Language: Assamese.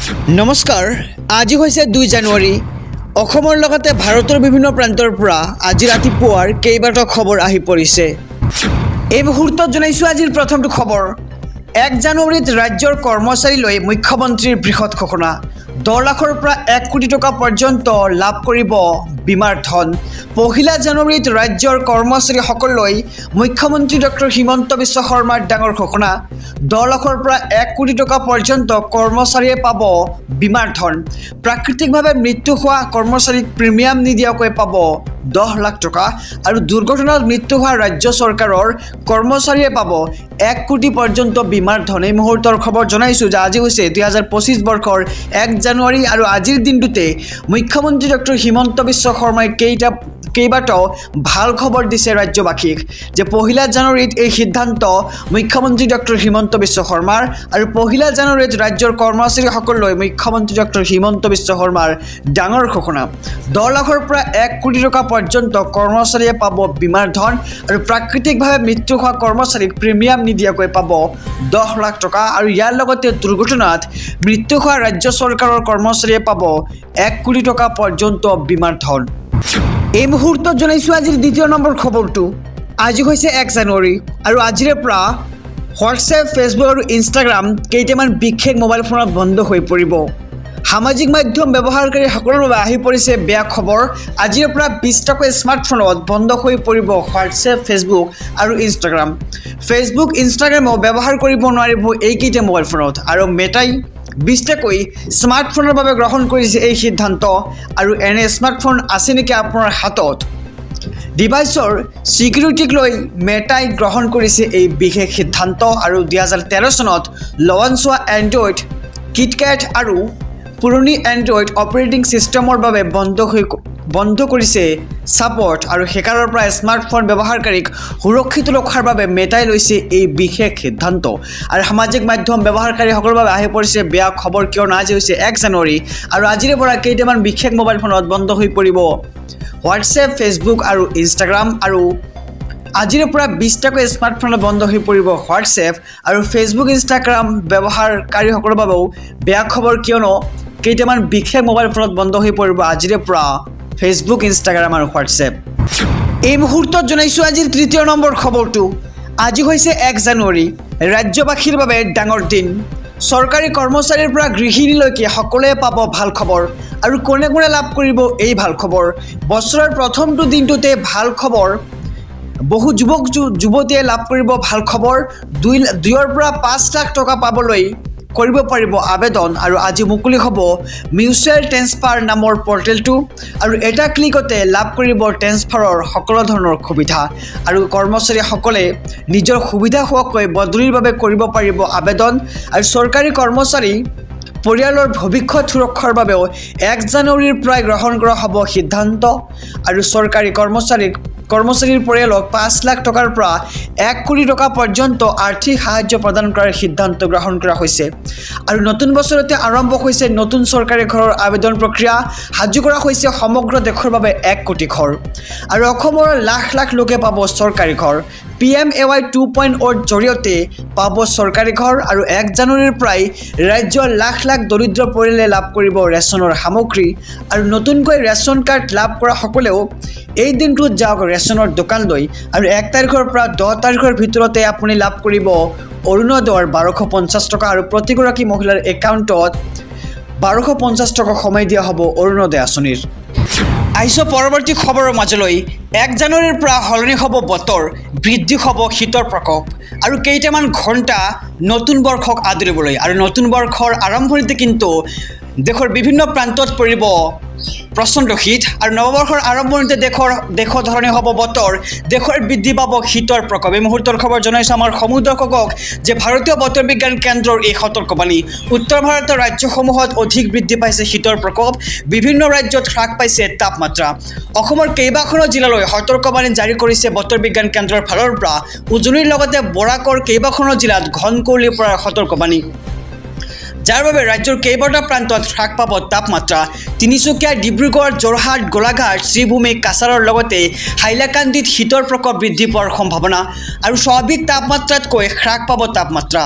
নমস্কাৰ, আজি হৈছে 2 জানুৱাৰী। অসমৰ লগতে ভাৰতৰ বিভিন্ন প্ৰান্তৰ পৰা আজি ৰাতিপুৱাৰ কেইবাটাও খবৰ আহি পৰিছে। এই মুহূৰ্তত জনাইছোঁ আজিৰ প্ৰথমটো খবৰ। 1 জানুৱাৰীত ৰাজ্যৰ কৰ্মচাৰীলৈ মুখ্যমন্ত্ৰীৰ বৃহৎ ঘোষণা। 10 লাখৰ পৰা 1 কোটি টকা পৰ্যন্ত লাভ কৰিব বীমাৰ ধন। 1 জানুৱাৰীত ৰাজ্যৰ কৰ্মচাৰীসকললৈ মুখ্যমন্ত্ৰী ডক্টৰ হিমন্ত বিশ্ব শৰ্মাৰ ডাঙৰ ঘোষণা। 10 লাখৰ পৰা 1 কোটি টকা পৰ্যন্ত কৰ্মচাৰীয়ে পাব বীমাৰ ধন। প্ৰাকৃতিকভাৱে মৃত্যু হোৱা কৰ্মচাৰীক প্ৰিমিয়াম নিদিয়াকৈ পাব 10 লাখ টকা আৰু দুৰ্ঘটনাত মৃত্যু হোৱা ৰাজ্য চৰকাৰৰ কৰ্মচাৰীয়ে পাব 1 কোটি পৰ্যন্ত বীমাৰ ধন। এই মুহূৰ্তৰ খবৰ জনাইছোঁ যে আজি হৈছে 2025 বৰ্ষৰ 1 জানুৱাৰী আৰু আজিৰ দিনটোতে মুখ্যমন্ত্ৰী ডক্টৰ হিমন্ত বিশ্ব শৰ্মাই কেইবাটাও ভাল খবৰ দিছে ৰাজ্যবাসীক যে 1 জানুৱাৰীত এই সিদ্ধান্ত মুখ্যমন্ত্ৰী ডক্টৰ হিমন্ত বিশ্ব শৰ্মাৰ আৰু 1 জানুৱাৰীত ৰাজ্যৰ কৰ্মচাৰীসকললৈ মুখ্যমন্ত্ৰী ডক্টৰ হিমন্ত বিশ্ব শৰ্মাৰ ডাঙৰ ঘোষণা। 10 লাখৰ পৰা 1 কোটি টকা পৰ্যন্ত কৰ্মচাৰীয়ে পাব বীমাৰ ধন আৰু প্ৰাকৃতিকভাৱে মৃত্যু হোৱা কৰ্মচাৰীক প্ৰিমিয়াম নিদিয়াকৈ পাব 10 লাখ টকা আৰু ইয়াৰ লগতে দুৰ্ঘটনাত মৃত্যু হোৱা ৰাজ্য চৰকাৰৰ কৰ্মচাৰীয়ে পাব 1 কোটি টকা পৰ্যন্ত বীমাৰ ধন। এই মুহূৰ্তত জনাইছোঁ আজিৰ দ্বিতীয় নম্বৰ খবৰটো। আজি হৈছে 1 জানুৱাৰী আৰু আজিৰে পৰা হোৱাটছএপ, ফেচবুক আৰু ইনষ্টাগ্ৰাম কেইটামান বিশেষ মোবাইল ফোনত বন্ধ হৈ পৰিব। সামাজিক মাধ্যম ব্যৱহাৰকাৰীসকলৰ বাবে আহি পৰিছে বেয়া খবৰ। আজিৰে পৰা 20টাকৈ স্মাৰ্টফোনত বন্ধ হৈ পৰিব হোৱাটছএপ, ফেচবুক আৰু ইনষ্টাগ্ৰাম। ফেচবুক, ইনষ্টাগ্ৰামো ব্যৱহাৰ কৰিব নোৱাৰিব এইকেইটা মোবাইল ফোনত আৰু মেটাই 20টাকৈ স্মাৰ্টফোনৰ বাবে গ্ৰহণ কৰিছে এই সিদ্ধান্ত। আৰু এনে স্মাৰ্টফোন আছে নেকি আপোনাৰ হাতত? ডিভাইচৰ ছিকিউৰিটিক লৈ মেটাই গ্ৰহণ কৰিছে এই বিশেষ সিদ্ধান্ত আৰু 2013 চনত লঞ্চ হোৱা এণ্ড্ৰইড কিটকেট আৰু পুৰণি এণ্ড্ৰইড অপাৰেটিং ছিষ্টেমৰ বাবে বন্ধ কৰিছে ছাপৰ্ট আৰু হেকাৰৰ পৰা স্মাৰ্টফোন ব্যৱহাৰকাৰীক সুৰক্ষিত ৰখাৰ বাবে মেটাই লৈছে এই বিশেষ সিদ্ধান্ত। আৰু সামাজিক মাধ্যম ব্যৱহাৰকাৰীসকলৰ বাবে আহি পৰিছে বেয়া খবৰ, কিয়নো আজি হৈছে 1 জানুৱাৰী আৰু আজিৰে পৰা কেইটামান বিশেষ মোবাইল ফোনত বন্ধ হৈ পৰিব হোৱাটছএপ, ফেচবুক আৰু ইনষ্টাগ্ৰাম। আৰু আজিৰে পৰা 20টাকৈ স্মাৰ্টফোনত বন্ধ হৈ পৰিব হোৱাটছএপ আৰু ফেচবুক, ইনষ্টাগ্ৰাম ব্যৱহাৰকাৰীসকলৰ বাবেও বেয়া খবৰ, কিয়নো কেইটামান বিশেষ মোবাইল ফোনত বন্ধ হৈ পৰিব আজিৰে পৰা ফেচবুক, ইনষ্টাগ্ৰাম আৰু হোৱাটছএপ। এই মুহূৰ্তত জনাইছোঁ আজিৰ তৃতীয় নম্বৰ খবৰটো। আজি হৈছে 1 জানুৱাৰী, ৰাজ্যবাসীৰ বাবে ডাঙৰ দিন। চৰকাৰী কৰ্মচাৰীৰ পৰা গৃহিণীলৈকে সকলোৱে পাব ভাল খবৰ। আৰু কোনে কোনে লাভ কৰিব এই ভাল খবৰ? বছৰৰ প্ৰথমটো দিনটোতে ভাল খবৰ। বহু যুৱক যুৱতীয়ে লাভ কৰিব ভাল খবৰ। 2ৰ পৰা 5 লাখ টকা পাবলৈ কৰিব পাৰিব আবেদন। আৰু আজি মুকলি হ'ব মিউচুৱেল ট্ৰেন্সফাৰ নামৰ পৰ্টেলটো আৰু এটা ক্লিকতে লাভ কৰিব ট্ৰেন্সফাৰৰ সকলো ধৰণৰ সুবিধা। আৰু কৰ্মচাৰীসকলে নিজৰ সুবিধা হোৱাকৈ বদলিৰ বাবে কৰিব পাৰিব আবেদন। আৰু চৰকাৰী কৰ্মচাৰী পৰিয়ালৰ ভৱিষ্যত সুৰক্ষাৰ বাবেও 1 জানুৱাৰীৰ পৰাই গ্ৰহণ কৰা হ'ব সিদ্ধান্ত। আৰু চৰকাৰী কৰ্মচাৰীৰ পৰিয়ালক 5 লাখ টকাৰ পৰা 1 কোটি টকা পৰ্যন্ত আৰ্থিক সাহায্য প্ৰদান কৰাৰ সিদ্ধান্ত গ্ৰহণ কৰা হৈছে। আৰু নতুন বছৰতে আৰম্ভ হৈছে নতুন চৰকাৰী ঘৰৰ আবেদন প্ৰক্ৰিয়া। সাজু কৰা হৈছে সমগ্ৰ দেশৰ বাবে 1 কোটি ঘৰ। আৰু অসমৰ লাখ লাখ লোকে পাব চৰকাৰী ঘৰ। PMAY 2.0ৰ জৰিয়তে পাব চৰকাৰী ঘৰ। আৰু 1 জানুৱাৰীৰ পৰাই ৰাজ্যৰ লাখ লাখ দৰিদ্ৰ পৰিয়ালে লাভ কৰিব ৰেচনৰ সামগ্ৰী। আৰু নতুনকৈ ৰেচন কাৰ্ড লাভ কৰা সকলেও এই দিনটোত যাওক ৰেচনৰ দোকানলৈ। আৰু 1 তাৰিখৰ পৰা 10 তাৰিখৰ ভিতৰতে আপুনি লাভ কৰিব অৰুণোদয়ৰ 1250 টকা আৰু প্ৰতিগৰাকী মহিলাৰ একাউণ্টত 1250 টকা সোমাই দিয়া হ'ব অৰুণোদয় আঁচনিৰ। আহিছোঁ পৰৱৰ্তী খবৰৰ মাজলৈ। 1 জানুৱাৰীৰ পৰা সলনি হ'ব বতৰ, বৃদ্ধি হ'ব শীতৰ প্ৰকোপ আৰু কেইটামান ঘণ্টা নতুন বৰ্ষক আদৰিবলৈ। আৰু নতুন বৰ্ষৰ আৰম্ভণিতে কিন্তু দেশৰ বিভিন্ন প্ৰান্তত পৰিব প্ৰচণ্ড শীত। আৰু নৱবৰ্ষৰ আৰম্ভণিতে দেশৰ ধৰণে হ'ব বতৰ, দেশৰ বৃদ্ধি পাব শীতৰ প্ৰকোপ। এই মুহূৰ্তৰ খবৰ জনাইছোঁ আমাৰ সমূহ দৰ্শকক যে ভাৰতীয় বতৰ বিজ্ঞান কেন্দ্ৰৰ এই সতৰ্কবাণী। উত্তৰ ভাৰতৰ ৰাজ্যসমূহত অধিক বৃদ্ধি পাইছে শীতৰ প্ৰকোপ। বিভিন্ন ৰাজ্যত হ্ৰাস পাইছে তাপমাত্ৰা। অসমৰ কেইবাখনো জিলালৈ সতৰ্কবাণী জাৰি কৰিছে বতৰ বিজ্ঞান কেন্দ্ৰৰ ফালৰ পৰা। উজনিৰ লগতে বৰাকৰ কেইবাখনো জিলাত ঘন কুঁৱলী পৰাৰ সতৰ্কবাণী, যাৰ বাবে ৰাজ্যৰ কেইবাটাও প্ৰান্তত হ্ৰাস পাব তাপমাত্ৰা। তিনিচুকীয়া, ডিব্ৰুগড়, যোৰহাট, গোলাঘাট, শ্ৰীভূমি, কাছাৰৰ লগতে হাইলাকান্দিত শীতৰ প্ৰকোপ বৃদ্ধি পোৱাৰ সম্ভাৱনা আৰু স্বাভাৱিক তাপমাত্ৰাতকৈ হ্ৰাস পাব তাপমাত্ৰা।